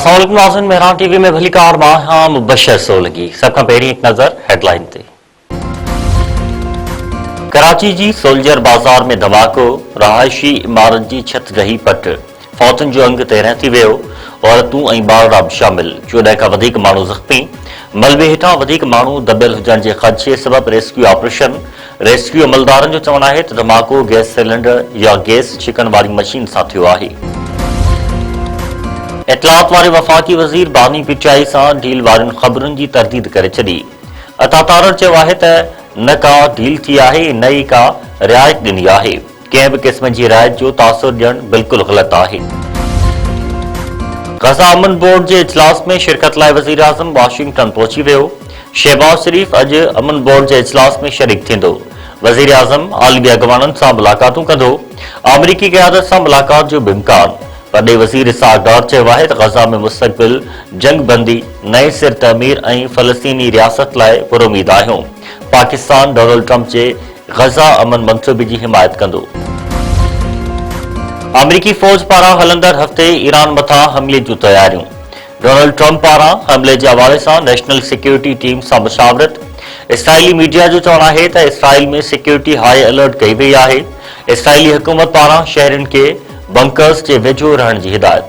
अस्सलाम नाज़रीन, मेहरान टीवी में भली कार मां मुबशर सोलंगी। सबका पहिरीं एक नज़र हेडलाइन ते। कराची जी सोल्जर बाज़ार में धमाको, रहायशी इमारत जी छत रही पट, फौतन जो अंग 13 थी वियो, औरतूं ऐं ॿारड़ा बि शामिल, 14 खां वधीक माण्हू ज़ख़्मी, मलबे हेठां वधीक माण्हू दबियल हुजण जे ख़दशे सबबि रेस्क्यू ऑपरेशन। रेस्क्यू अमलदारनि जो चवणु आहे त धमाको गैस सिलेंडर या गैस छिकण वारी मशीन सां थियो आहे। इतलात वारे वफ़ाक़ी वज़ीर बानी पीटीआई सां डील वारियुनि ख़बरुनि जी तरदीद करे छॾी। अता तारड़ चयो आहे त न का डील थी आहे, न ई का रिआयत ॾिनी आहे। कंहिं बि क़िस्म जी रिआयत जो तासुर ॾियणु बिल्कुलु ग़लति आहे। ग़ज़ा अमन बोर्ड जे इजलास में शिरकत लाइ वज़ीर आज़म वाशिंगटन पहुची वियो। शहबाज शरीफ़ अॼु अमन बोर्ड जे इजलास में शरीक थींदो। वज़ीर आज़म आलमी अॻवाननि सां मुलाक़ातूं कंदो। अमरीकी क़यादत सां मुलाक़ात जो बि इम्कान। वॾे वज़ीर इसहाक़ डार चयो आहे त ग़ज़ा में मुस्तक़बिल जंग बंदी, नए सिर तमीर ऐं फ़लस्तीनी रियासत लाइ पुरुमीद आहियूं। पाकिस्तान डोनाल्ड ट्रंप जे ग़ज़ा अमन मंसूबे जी हिमायत कंदो। अमरीकी फ़ौज पारां हलंदड़ हफ़्ते ईरान मथां हमले जूं तयारियूं। डोनाल्ड ट्रंप पारां हमले जे हवाले सां नेशनल सिक्योरिटी टीम सां मुशावरत। इसराइली मीडिया जो चवणु आहे त इसराइल में सिक्योरिटी हाई अलर्ट कई वई आहे। इसराइली हुकूमत पारां शहरनि खे बंकर्स जे वेझो रहण जी हिदायत।